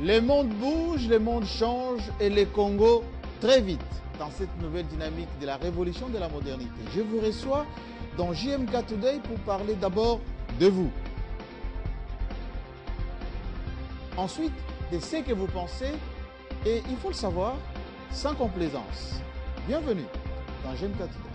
Les mondes bougent, les mondes changent et les Congos très vite dans cette nouvelle dynamique de la révolution de la modernité. Je vous reçois dans JMK Today pour parler d'abord de vous. Ensuite, de ce que vous pensez et il faut le savoir sans complaisance. Bienvenue dans JMK Today.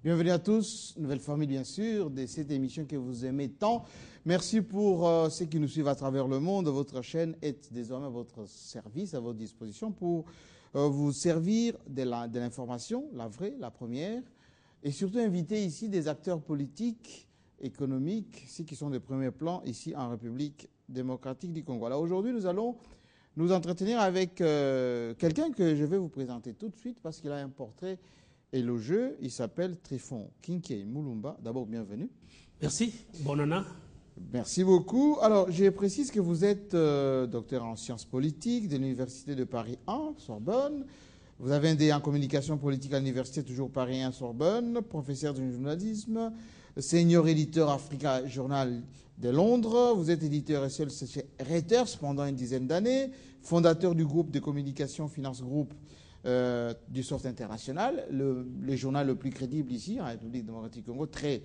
Bienvenue à tous, nouvelle famille bien sûr, de cette émission que vous aimez tant. Merci pour ceux qui nous suivent à travers le monde. Votre chaîne est désormais à votre service, à votre disposition pour vous servir de l'information, la vraie, la première, et surtout inviter ici des acteurs politiques, économiques, ceux qui sont de premier plan ici en République démocratique du Congo. Alors aujourd'hui, nous allons nous entretenir avec quelqu'un que je vais vous présenter tout de suite parce qu'il a un portrait élogieux. Il s'appelle Tryphon Kinkei Mulumba. D'abord, bienvenue. Merci. Bonne année. Merci beaucoup. Alors, je précise que vous êtes docteur en sciences politiques de l'Université de Paris 1, Sorbonne. Vous avez un DEA en communication politique à l'Université toujours Paris 1, Sorbonne, professeur de journalisme, senior éditeur Africa Journal de Londres. Vous êtes éditeur et seul chez Reuters pendant une dizaine d'années, fondateur du groupe de communication Finance Group du sort international, le journal le plus crédible ici, en République démocratique du Congo, très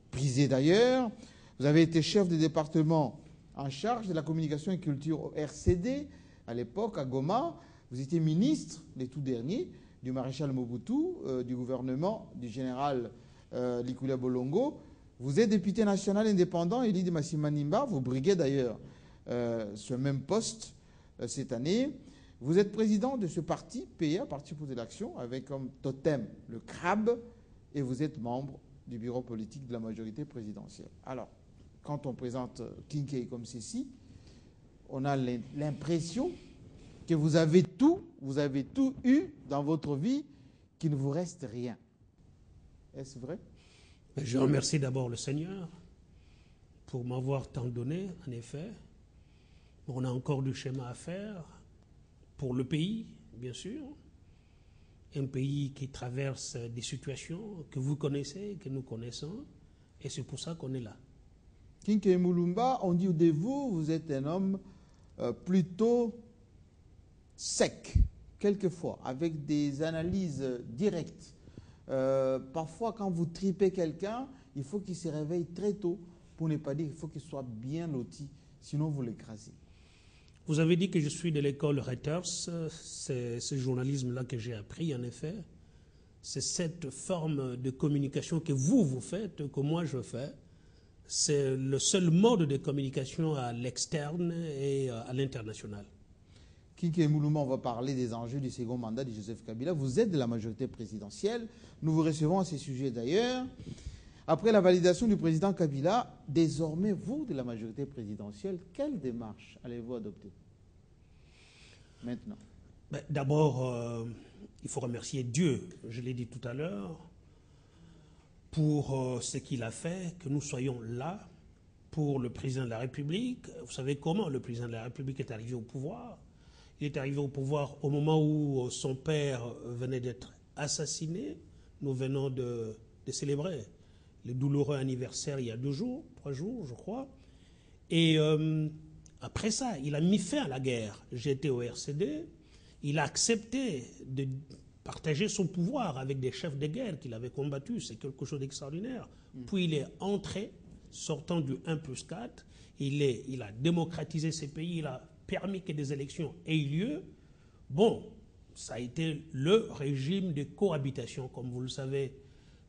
prisé d'ailleurs. Vous avez été chef de département en charge de la communication et culture au RCD, à l'époque, à Goma. Vous étiez ministre, les tout derniers, du maréchal Mobutu, du gouvernement du général Likula Bolongo. Vous êtes député national indépendant, élu de Massimanimba. Vous briguez d'ailleurs ce même poste cette année. Vous êtes président de ce parti, PA, Parti pour l'Action, avec comme totem le crabe, et vous êtes membre du bureau politique de la majorité présidentielle. Alors, quand on présente Kinkei comme ceci, on a l'impression que vous avez tout eu dans votre vie, qu'il ne vous reste rien. Est-ce vrai? Je remercie d'abord le Seigneur pour m'avoir tant donné, en effet. On a encore du chemin à faire. Pour le pays, bien sûr, un pays qui traverse des situations que vous connaissez, que nous connaissons, et c'est pour ça qu'on est là. Kinkei Mulumba, on dit de vous, vous êtes un homme plutôt sec, quelquefois, avec des analyses directes. Parfois, quand vous tripez quelqu'un, il faut qu'il se réveille très tôt, pour ne pas dire qu'il faut qu'il soit bien loti, sinon vous l'écrasez. Vous avez dit que je suis de l'école Reuters, c'est ce journalisme-là que j'ai appris en effet. C'est cette forme de communication que vous faites, que moi je fais. C'est le seul mode de communication à l'externe et à l'international. Kinkei Mulumba, on va parler des enjeux du second mandat de Joseph Kabila. Vous êtes de la majorité présidentielle. Nous vous recevons à ces sujets d'ailleurs. Après la validation du président Kabila, désormais, vous, de la majorité présidentielle, quelle démarche allez-vous adopter maintenant? D'abord, il faut remercier Dieu, je l'ai dit tout à l'heure, pour ce qu'il a fait, que nous soyons là pour le président de la République. Vous savez comment le président de la République est arrivé au pouvoir? Il est arrivé au pouvoir au moment où son père venait d'être assassiné. Nous venons de célébrer le douloureux anniversaire il y a 2 jours, 3 jours, je crois. Et après ça, il a mis fin à la guerre. J'étais au RCD. Il a accepté de partager son pouvoir avec des chefs de guerre qu'il avait combattus. C'est quelque chose d'extraordinaire. Puis il est entré, sortant du 1+4. Il a démocratisé ces pays. Il a permis que des élections aient eu lieu. Bon, ça a été le régime de cohabitation, comme vous le savez.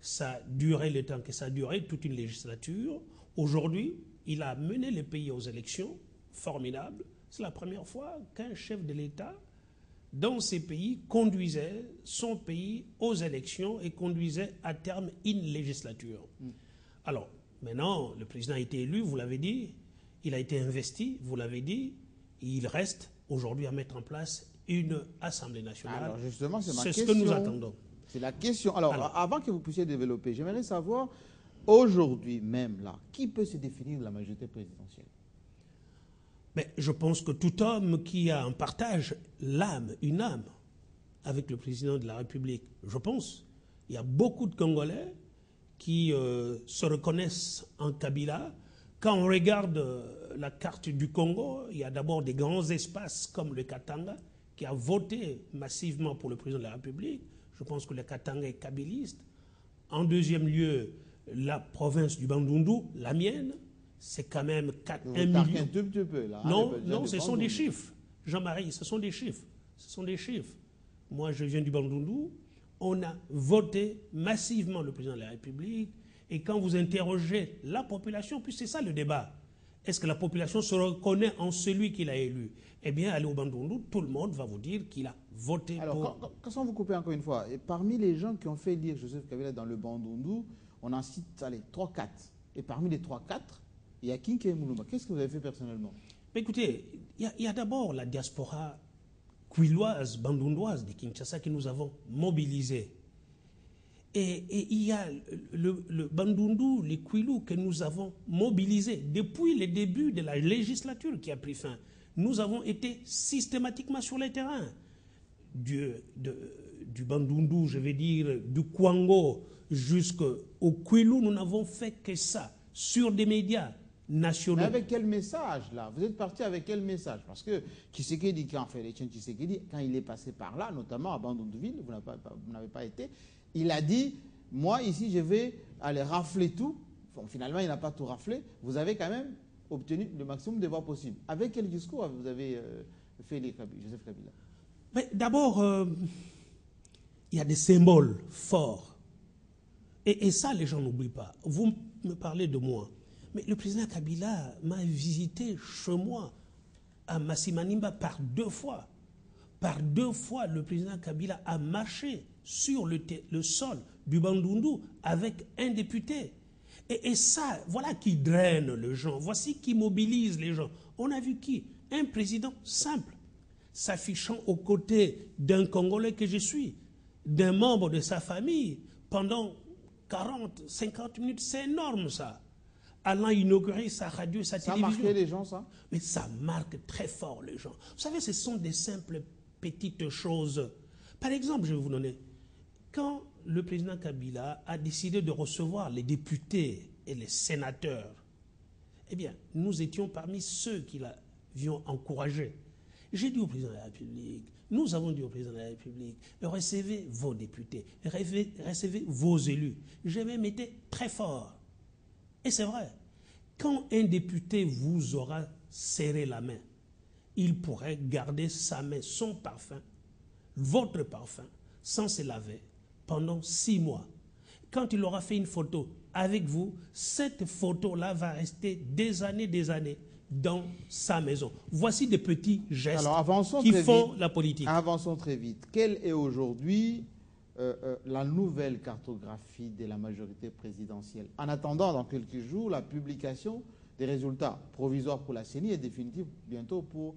Ça a duré le temps que ça a duré, toute une législature. Aujourd'hui, il a mené le pays aux élections, formidable. C'est la première fois qu'un chef de l'État, dans ces pays, conduisait son pays aux élections et conduisait à terme une législature. Alors, Maintenant, le président a été élu, vous l'avez dit, il a été investi, vous l'avez dit, il reste aujourd'hui à mettre en place une Assemblée nationale. Alors justement, c'est ma question. C'est ce que nous attendons. C'est la question. Alors, avant que vous puissiez développer, j'aimerais savoir, aujourd'hui même, là, qui peut se définir de la majorité présidentielle? Mais je pense que tout homme qui a un partage, une âme, avec le président de la République, je pense, il y a beaucoup de Congolais qui se reconnaissent en Kabila. Quand on regarde la carte du Congo, il y a d'abord des grands espaces comme le Katanga, qui a voté massivement pour le président de la République. Je pense que le Katanga est kabiliste. En deuxième lieu, la province du Bandundu, la mienne, c'est quand même 1 million. Un tout petit peu, là. Non, ce sont des chiffres. Jean-Marie, ce sont des chiffres. Ce sont des chiffres. Moi, je viens du Bandundu. On a voté massivement le président de la République. Et quand vous interrogez la population, puis c'est ça le débat, est-ce que la population se reconnaît en celui qu'il a élu? Eh bien, allez au Bandundu, tout le monde va vous dire qu'il a voté pour... Quand vous coupez encore une fois, et parmi les gens qui ont fait lire Joseph Kabila dans le Bandundu, on en cite 3-4. Et parmi les 3-4, il y a Kinké Moulouma. Qu'est-ce que vous avez fait personnellement? Mais écoutez, il y a d'abord la diaspora kwiloise, bandundoise de Kinshasa que nous avons mobilisée. Et il y a le Bandundu, les Kwilu que nous avons mobilisés depuis le début de la législature qui a pris fin. Nous avons été systématiquement sur le terrain. Du Bandundu, je vais dire, du Kwango jusqu'au Kwilu, nous n'avons fait que ça, sur des médias nationaux. Mais avec quel message, là? Vous êtes parti avec quel message? Parce que Tshisekedi, quand il est passé par là, notamment à Bandunduville, vous n'avez pas été, il a dit, moi ici je vais aller rafler tout. Bon, finalement, il n'a pas tout raflé. Vous avez quand même obtenu le maximum de voix possible. Avec quel discours vous avez fait Joseph Kabila? D'abord, il y a des symboles forts. Et ça, les gens n'oublient pas. Vous me parlez de moi. Mais le président Kabila m'a visité chez moi à Massimanimba par 2 fois. Par 2 fois, le président Kabila a marché sur le sol du Bandundu avec un député. Et ça, voilà qui draine les gens. Voici qui mobilise les gens. On a vu qui? Un président simple, s'affichant aux côtés d'un Congolais que je suis, d'un membre de sa famille, pendant 40, 50 minutes. C'est énorme, ça. Allant inaugurer sa radio, sa télévision. Ça a marqué les gens, ça? Mais ça marque très fort les gens. Vous savez, ce sont des simples petites choses. Par exemple, je vais vous donner, quand le président Kabila a décidé de recevoir les députés et les sénateurs, eh bien, nous étions parmi ceux qui l'avions encouragé. J'ai dit au président de la République, nous avons dit au président de la République, recevez vos députés, recevez vos élus. Je même été très fort. Et c'est vrai, quand un député vous aura serré la main, il pourrait garder sa main, son parfum, votre parfum, sans se laver, pendant 6 mois. Quand il aura fait une photo avec vous, cette photo-là va rester des années dans sa maison. Voici des petits gestes qui font la politique. Avançons très vite. Quelle est aujourd'hui la nouvelle cartographie de la majorité présidentielle? En attendant, dans quelques jours, la publication des résultats provisoires pour la CENI et définitifs bientôt pour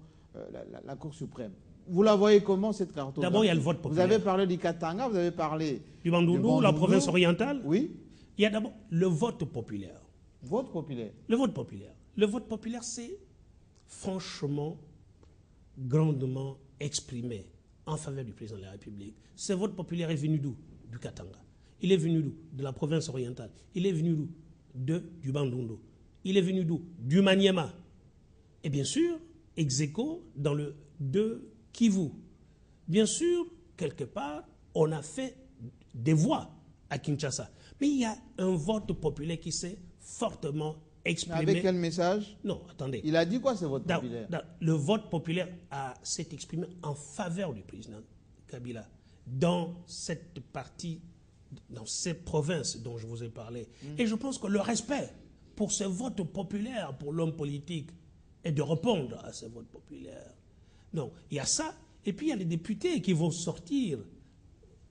la Cour suprême. Vous la voyez comment, cette cartographie? D'abord, il y a le vote populaire. Vous avez parlé du Katanga, vous avez parlé du Bandundu, la province orientale. Oui. Il y a d'abord le vote populaire. Vote populaire. Le vote populaire. Le vote populaire, c'est franchement, grandement exprimé en faveur du président de la République. Ce vote populaire est venu d'où? Du Katanga. Il est venu d'où? De la province orientale. Il est venu d'où? Du Bandundu. Il est venu d'où? Du Maniema. Et bien sûr, ex-aequo de Kivu. Bien sûr, quelque part, on a fait des voix à Kinshasa. Mais il y a un vote populaire qui s'est fortement exprimé. Avec quel message? Non, attendez. Il a dit quoi, ce vote populaire? Le vote populaire s'est exprimé en faveur du président Kabila dans cette partie, dans ces provinces dont je vous ai parlé. Et je pense que le respect pour ce vote populaire, pour l'homme politique, est de répondre à ce vote populaire. Donc, il y a ça. Et puis, il y a les députés qui vont sortir,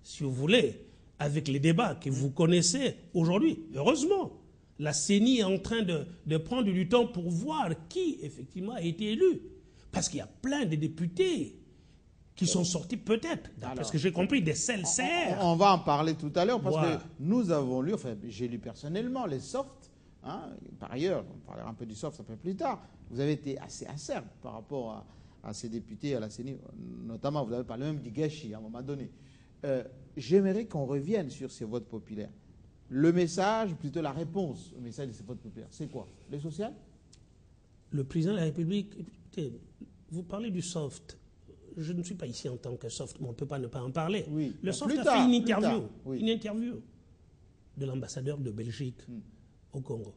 si vous voulez, avec les débats que vous connaissez aujourd'hui. Heureusement, La CENI est en train de prendre du temps pour voir qui, effectivement, a été élu. Parce qu'il y a plein de députés qui sont sortis peut-être, d'après ce que j'ai compris, des CELCR. On va en parler tout à l'heure parce Voilà. que nous avons lu, enfin j'ai lu personnellement les softs. Hein, par ailleurs, on parlera un peu du soft un peu plus tard. Vous avez été assez acerbe par rapport à ces députés à la CENI. Notamment, vous avez parlé même du gâchis à un moment donné. J'aimerais qu'on revienne sur ces votes populaires. Le message, plutôt la réponse au message de ces votes populaires, c'est quoi? Les sociales? Le président de la République, écoutez, vous parlez du soft. Je ne suis pas ici en tant que soft, mais on ne peut pas ne pas en parler. Oui. Le soft Plus a tard, fait une plus interview, tard, oui. une interview de l'ambassadeur de Belgique au Congo.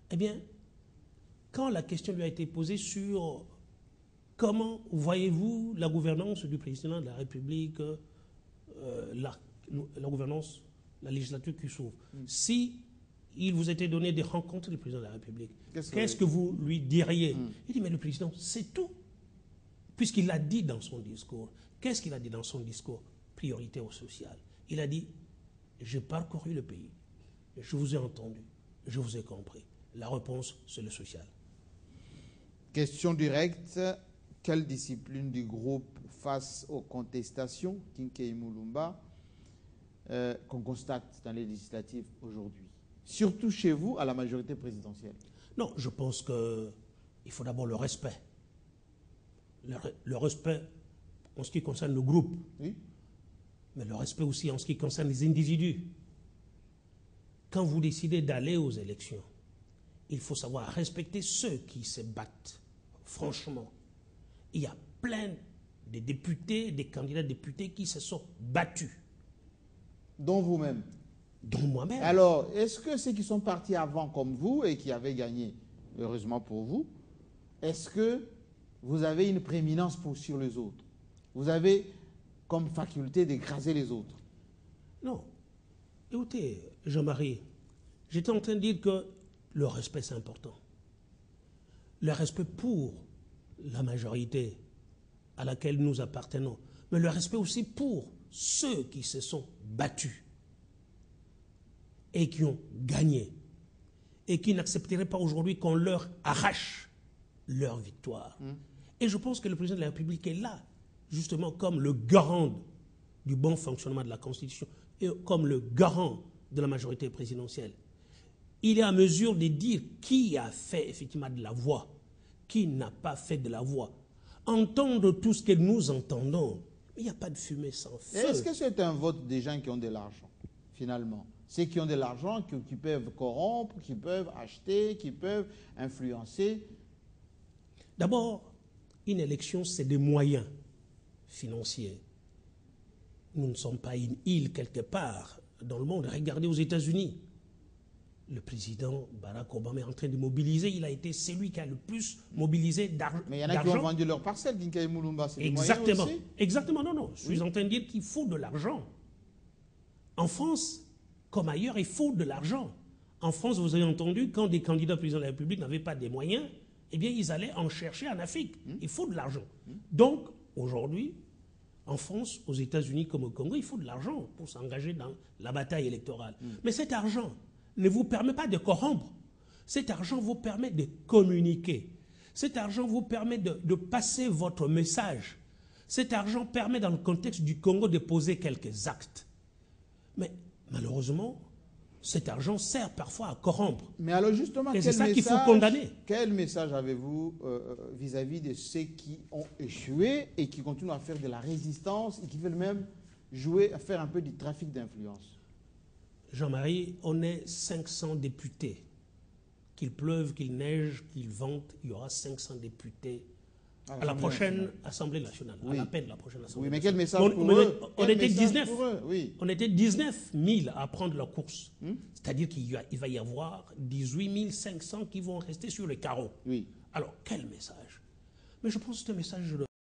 Eh bien, quand la question lui a été posée sur comment voyez-vous la gouvernance du président de la République, la gouvernance, la législature qui s'ouvre, si il vous était donné des rencontres du président de la République, qu'est-ce que vous lui diriez? Il dit, mais le président, c'est tout. Puisqu'il l'a dit dans son discours. Qu'est-ce qu'il a dit dans son discours? Priorité au social. Il a dit, j'ai parcouru le pays, je vous ai entendu, je vous ai compris. La réponse, c'est le social. Question directe. Quelle discipline du groupe face aux contestations, Kinkei Mulumba, qu'on constate dans les législatives aujourd'hui? Surtout chez vous, à la majorité présidentielle. Non, je pense qu'il faut d'abord le respect. Le respect en ce qui concerne le groupe, Oui. mais le respect aussi en ce qui concerne les individus. Quand vous décidez d'aller aux élections, il faut savoir respecter ceux qui se battent. Franchement, il y a plein de députés, des candidats députés qui se sont battus. Dont vous-même. Dont moi-même. Alors, est-ce que ceux qui sont partis avant comme vous et qui avaient gagné, heureusement pour vous, est-ce que vous avez une prééminence sur les autres? Vous avez comme faculté d'écraser les autres? Non. Écoutez, Jean-Marie, j'étais en train de dire que le respect, c'est important. Le respect pour la majorité à laquelle nous appartenons, mais le respect aussi pour ceux qui se sont battus et qui ont gagné et qui n'accepteraient pas aujourd'hui qu'on leur arrache leur victoire. Et je pense que le président de la République est là, justement, comme le garant du bon fonctionnement de la Constitution et comme le garant de la majorité présidentielle. Il est à mesure de dire qui a fait effectivement de la voix, qui n'a pas fait de la voix. Entendre tout ce que nous entendons, il n'y a pas de fumée sans feu. Est-ce que c'est un vote des gens qui ont de l'argent, finalement? Ceux qui ont de l'argent, qui peuvent corrompre, qui peuvent acheter, qui peuvent influencer? D'abord, une élection, c'est des moyens financiers. Nous ne sommes pas une île quelque part dans le monde. Regardez aux États-Unis. Le président Barack Obama est en train de mobiliser. Il a été celui qui a le plus mobilisé d'argent. Mais il y en a qui ont vendu leur parcelle, Kinkei Mulumba, c'est des moyens Exactement. aussi? Exactement, non. Je suis en train de dire qu'il faut de l'argent. En France, comme ailleurs, il faut de l'argent. En France, vous avez entendu, quand des candidats président de la République n'avaient pas des moyens, eh bien, ils allaient en chercher en Afrique. Il faut de l'argent. Donc, aujourd'hui, en France, aux États-Unis comme au Congo, il faut de l'argent pour s'engager dans la bataille électorale. Mais cet argent ne vous permet pas de corrompre. Cet argent vous permet de communiquer. Cet argent vous permet de passer votre message. Cet argent permet, dans le contexte du Congo, de poser quelques actes. Mais malheureusement, cet argent sert parfois à corrompre. Mais alors justement, et c'est ça qu'il faut condamner. Quel message avez-vous vis-à-vis de ceux qui ont échoué et qui continuent à faire de la résistance et qui veulent même jouer, à faire un peu du trafic d'influence? Jean-Marie, on est 500 députés. Qu'il pleuve, qu'il neige, qu'il vente, il y aura 500 députés à la prochaine Assemblée nationale. Oui. À l'appel de la prochaine Assemblée Oui, mais nationale. quel message pour eux? On Quel était message 19. pour eux? Oui. On était 19 000 à prendre la course. C'est-à-dire qu'il va y avoir 18 500 qui vont rester sur le carreau. Oui. Alors, quel message? Mais je pense que c'est un message